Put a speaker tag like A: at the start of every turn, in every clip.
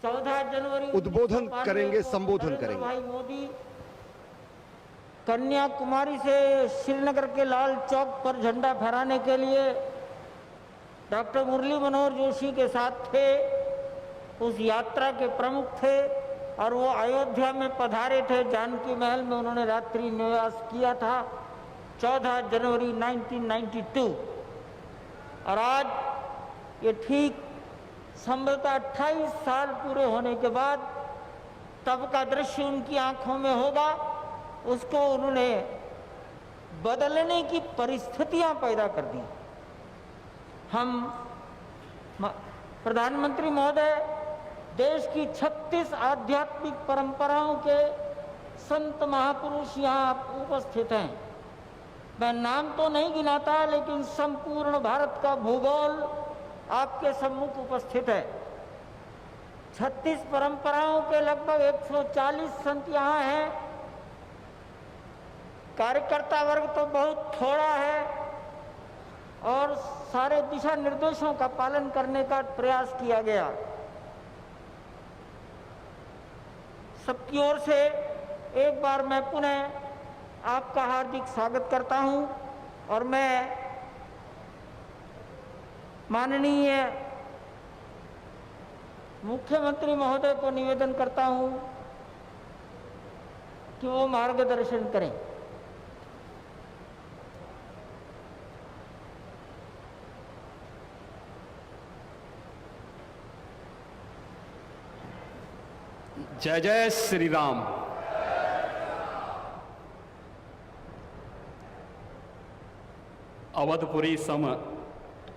A: 14 जनवरी
B: उद्बोधन करेंगे, संबोधन करेंगे।
A: भाई मोदी कन्याकुमारी से श्रीनगर के लाल चौक पर झंडा फहराने के लिए डॉक्टर मुरली मनोहर जोशी के साथ थे, उस यात्रा के प्रमुख थे और वो अयोध्या में पधारे थे। जानकी महल में उन्होंने रात्रि निवास किया था 14 जनवरी 1992। और आज ये ठीक संभवतः 28 साल पूरे होने के बाद तब का दृश्य उनकी आंखों में होगा, उसको उन्होंने बदलने की परिस्थितियां पैदा कर दी। हम प्रधानमंत्री महोदय देश की 36 आध्यात्मिक परंपराओं के संत महापुरुष यहाँ उपस्थित हैं। मैं नाम तो नहीं गिनाता, लेकिन संपूर्ण भारत का भूगोल आपके सम्मुख उपस्थित है। 36 परंपराओं के लगभग 140 संत यहाँ हैं। कार्यकर्ता वर्ग तो बहुत थोड़ा है और सारे दिशा निर्देशों का पालन करने का प्रयास किया गया। सबकी ओर से एक बार मैं पुनः आपका हार्दिक स्वागत करता हूं और मैं माननीय मुख्यमंत्री महोदय को निवेदन करता हूं कि वो मार्गदर्शन करें।
C: जय जय श्री राम। अवधपुरी सम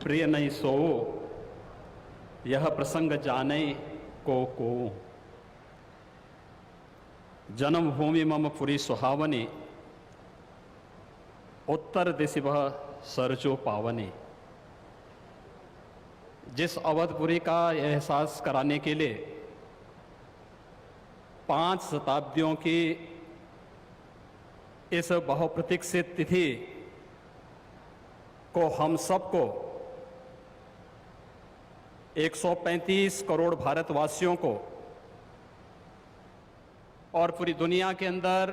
C: प्रिय नहीं सोओ, यह प्रसंग जाने को। जन्मभूमि मम पुरी सुहावनी, उत्तर दिशि वह सरजो पावनी। जिस अवधपुरी का एहसास कराने के लिए 5 शताब्दियों की इस बहुप्रतीक्षित तिथि को हम सबको 135 करोड़ भारतवासियों को और पूरी दुनिया के अंदर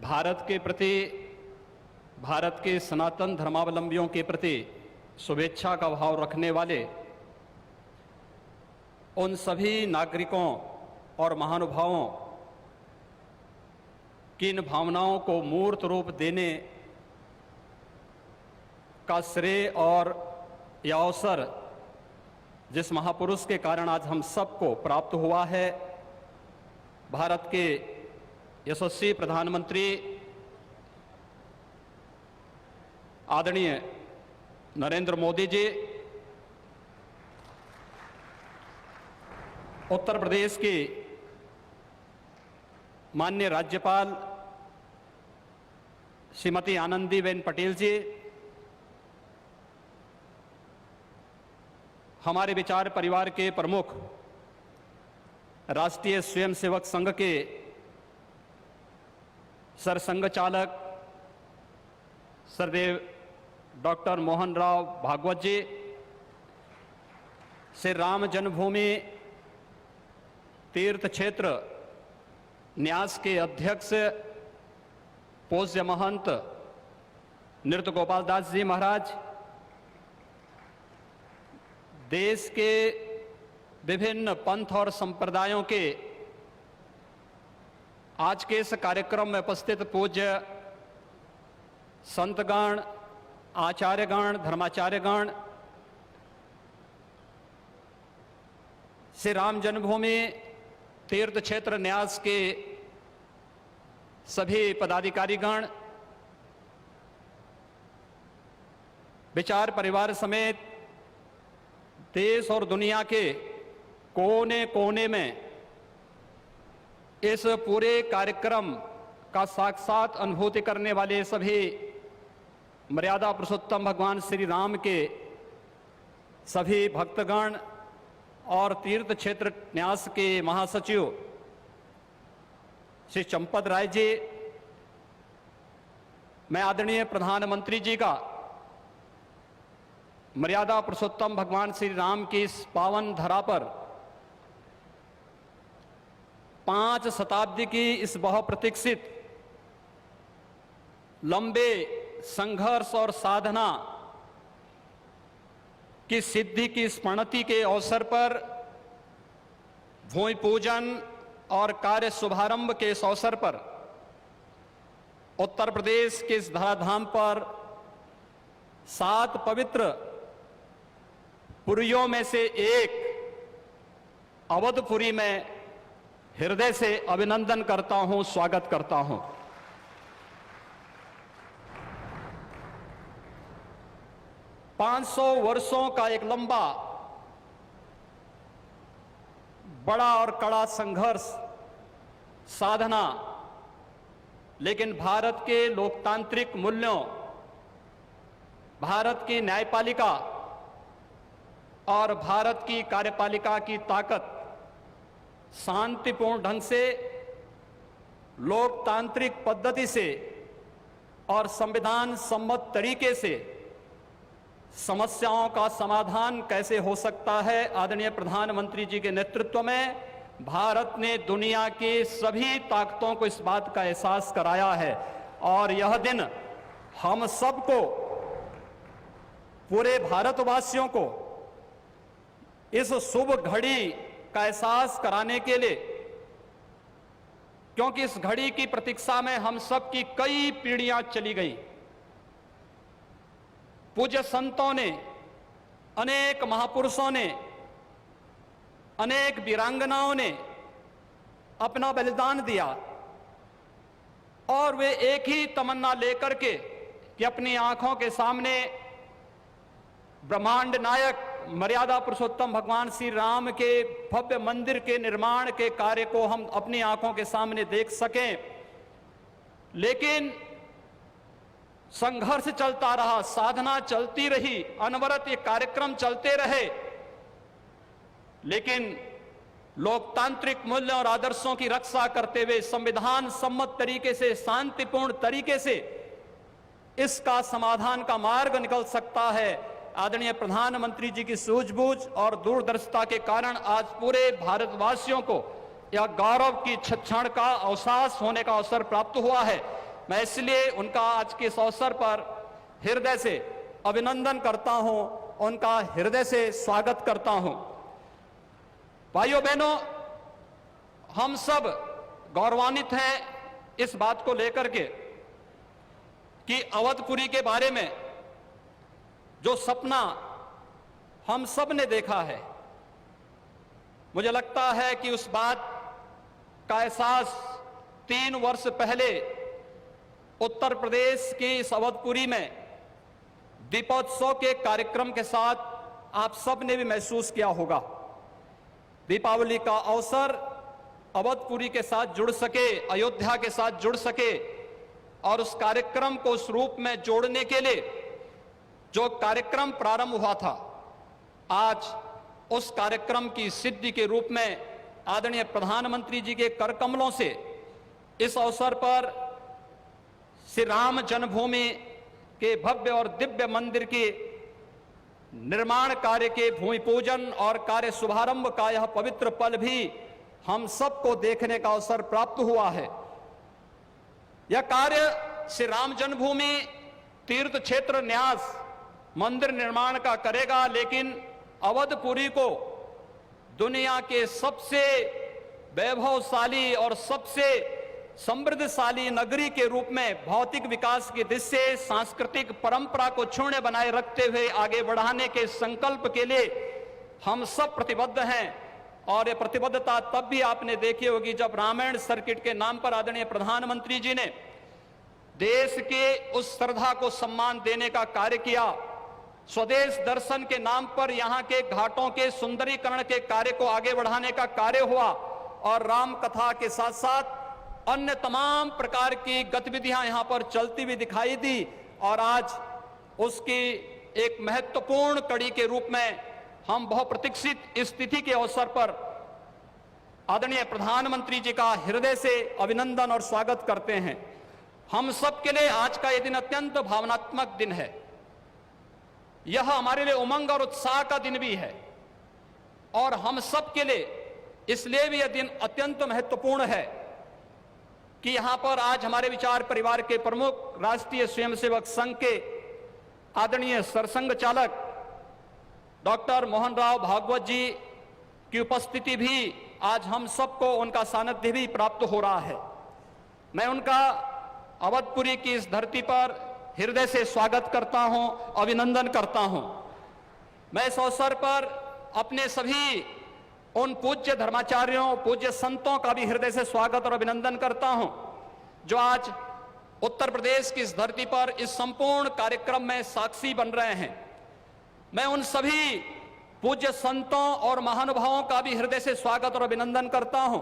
C: भारत के प्रति, भारत के सनातन धर्मावलंबियों के प्रति शुभेच्छा का भाव रखने वाले उन सभी नागरिकों और महानुभावों की इन भावनाओं को मूर्त रूप देने का श्रेय और यह अवसर जिस महापुरुष के कारण आज हम सबको प्राप्त हुआ है, भारत के यशस्वी प्रधानमंत्री आदरणीय नरेंद्र मोदी जी, उत्तर प्रदेश की माननीय राज्यपाल श्रीमती आनंदीबेन पटेल जी, हमारे विचार परिवार के प्रमुख राष्ट्रीय स्वयंसेवक संघ के सरसंघ चालक सरदेव डॉक्टर मोहन राव भागवत जी, श्री राम जन्मभूमि तीर्थ क्षेत्र न्यास के अध्यक्ष पूज्य महंत नृत्य गोपाल दास जी महाराज, देश के विभिन्न पंथ और संप्रदायों के आज के इस कार्यक्रम में उपस्थित पूज्य संतगण, आचार्यगण, धर्माचार्यगण, श्री राम जन्मभूमि तीर्थ क्षेत्र न्यास के सभी पदाधिकारीगण, विचार परिवार समेत देश और दुनिया के कोने कोने में इस पूरे कार्यक्रम का साक्षात अनुभूति करने वाले सभी मर्यादा पुरुषोत्तम भगवान श्री राम के सभी भक्तगण और तीर्थ क्षेत्र न्यास के महासचिव श्री चंपत राय जी, मैं आदरणीय प्रधानमंत्री जी का मर्यादा पुरुषोत्तम भगवान श्री राम की इस पावन धरा पर 5 शताब्दी की इस बहुप्रतीक्षित लंबे संघर्ष और साधना की सिद्धि की स्मृति के अवसर पर भूमि पूजन और कार्य शुभारंभ के इस अवसर पर उत्तर प्रदेश के इस धराधाम पर 7 पवित्र पुरियों में से एक अवधपुरी में हृदय से अभिनंदन करता हूं, स्वागत करता हूं। पांच 500 वर्षों का एक लंबा बड़ा और कड़ा संघर्ष, साधना, लेकिन भारत के लोकतांत्रिक मूल्यों, भारत की न्यायपालिका और भारत की कार्यपालिका की ताकत शांतिपूर्ण ढंग से, लोकतांत्रिक पद्धति से और संविधान सम्मत तरीके से समस्याओं का समाधान कैसे हो सकता है। आदरणीय प्रधानमंत्री जी के नेतृत्व में भारत ने दुनिया की सभी ताकतों को इस बात का एहसास कराया है और यह दिन हम सबको, पूरे भारतवासियों को इस शुभ घड़ी का एहसास कराने के लिए, क्योंकि इस घड़ी की प्रतीक्षा में हम सब की कई पीढ़ियां चली गई। पूज्य संतों ने, अनेक महापुरुषों ने, अनेक वीरांगनाओं ने अपना बलिदान दिया और वे एक ही तमन्ना लेकर के कि अपनी आंखों के सामने ब्रह्मांड नायक मर्यादा पुरुषोत्तम भगवान श्री राम के भव्य मंदिर के निर्माण के कार्य को हम अपनी आंखों के सामने देख सकें। लेकिन संघर्ष चलता रहा, साधना चलती रही, अनवरत ये कार्यक्रम चलते रहे, लेकिन लोकतांत्रिक मूल्यों और आदर्शों की रक्षा करते हुए संविधान सम्मत तरीके से, शांतिपूर्ण तरीके से इसका समाधान का मार्ग निकल सकता है। आदरणीय प्रधानमंत्री जी की सूझबूझ और दूरदर्शिता के कारण आज पूरे भारतवासियों को यह गौरव की क्षण का अवकाश होने का अवसर प्राप्त हुआ है। मैं इसलिए उनका आज के इस अवसर पर हृदय से अभिनंदन करता हूं, उनका हृदय से स्वागत करता हूं। भाइयों बहनों, हम सब गौरवान्वित हैं इस बात को लेकर के कि अवधपुरी के बारे में जो सपना हम सब ने देखा है, मुझे लगता है कि उस बात का एहसास 3 वर्ष पहले उत्तर प्रदेश की इस अवधपुरी में दीपोत्सव के कार्यक्रम के साथ आप सब ने भी महसूस किया होगा। दीपावली का अवसर अवधपुरी के साथ जुड़ सके, अयोध्या के साथ जुड़ सके और उस कार्यक्रम को उस रूप में जोड़ने के लिए जो कार्यक्रम प्रारंभ हुआ था, आज उस कार्यक्रम की सिद्धि के रूप में आदरणीय प्रधानमंत्री जी के कर कमलों से इस अवसर पर श्री राम जन्मभूमि के भव्य और दिव्य मंदिर के निर्माण कार्य के भूमि पूजन और कार्य शुभारंभ का यह पवित्र पल भी हम सबको देखने का अवसर प्राप्त हुआ है। यह कार्य श्री राम जन्मभूमि तीर्थ क्षेत्र न्यास मंदिर निर्माण का करेगा, लेकिन अवधपुरी को दुनिया के सबसे वैभवशाली और सबसे समृद्धशाली नगरी के रूप में भौतिक विकास की दिशा से सांस्कृतिक परंपरा को क्षुण्ण बनाए रखते हुए आगे बढ़ाने के संकल्प के लिए हम सब प्रतिबद्ध हैं। और ये प्रतिबद्धता तब भी आपने देखी होगी जब रामायण सर्किट के नाम पर आदरणीय प्रधानमंत्री जी ने देश के उस श्रद्धा को सम्मान देने का कार्य किया। स्वदेश दर्शन के नाम पर यहाँ के घाटों के सुंदरीकरण के कार्य को आगे बढ़ाने का कार्य हुआ और राम कथा के साथ साथ अन्य तमाम प्रकार की गतिविधियां यहां पर चलती हुई दिखाई दी और आज उसकी एक महत्वपूर्ण कड़ी के रूप में हम बहुप्रतीक्षित स्थिति के अवसर पर आदरणीय प्रधानमंत्री जी का हृदय से अभिनंदन और स्वागत करते हैं। हम सब के लिए आज का यह दिन अत्यंत भावनात्मक दिन है। यह हमारे लिए उमंग और उत्साह का दिन भी है और हम सब के लिए इसलिए भी यह दिन अत्यंत महत्वपूर्ण है कि यहां पर आज हमारे विचार परिवार के प्रमुख राष्ट्रीय स्वयंसेवक संघ के आदरणीय सरसंघ चालक डॉक्टर मोहन राव भागवत जी की उपस्थिति भी आज हम सबको उनका सानिध्य भी प्राप्त हो रहा है। मैं उनका अवधपुरी की इस धरती पर हृदय से स्वागत करता हूं, अभिनंदन करता हूं। मैं इस अवसर पर अपने सभी उन पूज्य धर्माचार्यों, पूज्य संतों का भी हृदय से स्वागत और अभिनंदन करता हूं, जो आज उत्तर प्रदेश की इस धरती पर इस संपूर्ण कार्यक्रम में साक्षी बन रहे हैं। मैं उन सभी पूज्य संतों और महानुभावों का भी हृदय से स्वागत और अभिनंदन करता हूं,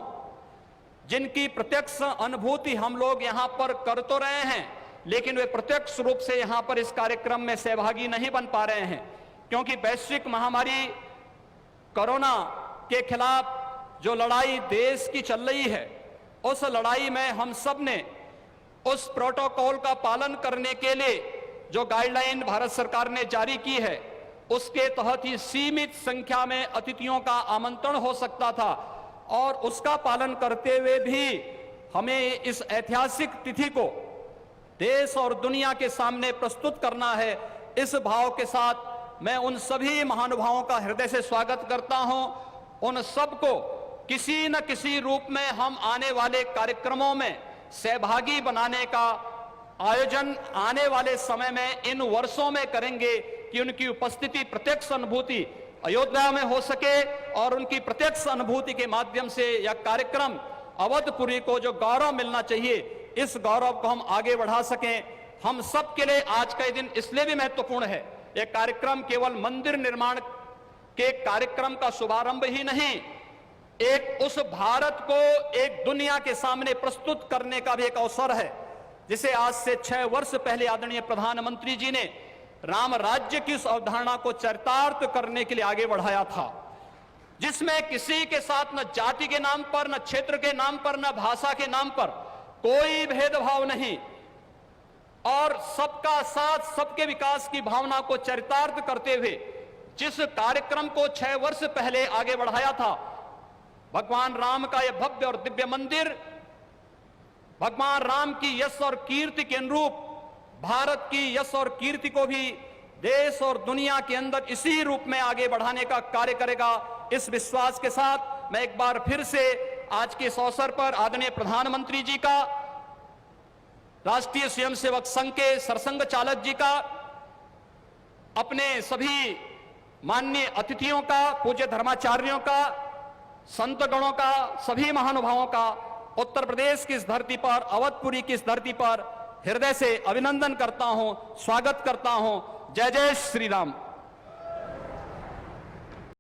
C: जिनकी प्रत्यक्ष अनुभूति हम लोग यहां पर कर तो रहे हैं, लेकिन वे प्रत्यक्ष रूप से यहां पर इस कार्यक्रम में सहभागी नहीं बन पा रहे हैं, क्योंकि वैश्विक महामारी कोरोना के खिलाफ जो लड़ाई देश की चल रही है, उस लड़ाई में हम सब ने उस प्रोटोकॉल का पालन करने के लिए जो गाइडलाइन भारत सरकार ने जारी की है, उसके तहत ही सीमित संख्या में अतिथियों का आमंत्रण हो सकता था और उसका पालन करते हुए भी हमें इस ऐतिहासिक तिथि को देश और दुनिया के सामने प्रस्तुत करना है। इस भाव के साथ मैं उन सभी महानुभावों का हृदय से स्वागत करता हूं। उन सबको किसी न किसी रूप में हम आने वाले कार्यक्रमों में सहभागी बनाने का आयोजन आने वाले समय में इन वर्षों में करेंगे कि उनकी उपस्थिति, प्रत्यक्ष अनुभूति अयोध्या में हो सके और उनकी प्रत्यक्ष अनुभूति के माध्यम से यह कार्यक्रम अवधपुरी को जो गौरव मिलना चाहिए, इस गौरव को हम आगे बढ़ा सकें। हम सब के लिए आज का दिन इसलिए भी महत्वपूर्ण है। यह कार्यक्रम केवल मंदिर निर्माण के कार्यक्रम का शुभारंभ ही नहीं, एक उस भारत को एक दुनिया के सामने प्रस्तुत करने का भी एक अवसर है, जिसे आज से 6 वर्ष पहले आदरणीय प्रधानमंत्री जी ने राम राज्य की उस अवधारणा को चरितार्थ करने के लिए आगे बढ़ाया था, जिसमें किसी के साथ न जाति के नाम पर, न क्षेत्र के नाम पर, न भाषा के नाम पर कोई भेदभाव नहीं और सबका साथ, सबके विकास की भावना को चरितार्थ करते हुए जिस कार्यक्रम को 6 वर्ष पहले आगे बढ़ाया था, भगवान राम का यह भव्य और दिव्य मंदिर भगवान राम की यश और कीर्ति के अनुरूप भारत की यश और कीर्ति को भी देश और दुनिया के अंदर इसी रूप में आगे बढ़ाने का कार्य करेगा। इस विश्वास के साथ मैं एक बार फिर से आज के इस अवसर पर आदरणीय प्रधानमंत्री जी का, राष्ट्रीय स्वयंसेवक संघ के सरसंघ चालक जी का, अपने सभी माननीय अतिथियों का, पूज्य धर्माचार्यों का, संतगणों का, सभी महानुभावों का उत्तर प्रदेश की इस धरती पर, अवधपुरी की इस धरती पर हृदय से अभिनंदन करता हूं, स्वागत करता हूं। जय जय श्री राम।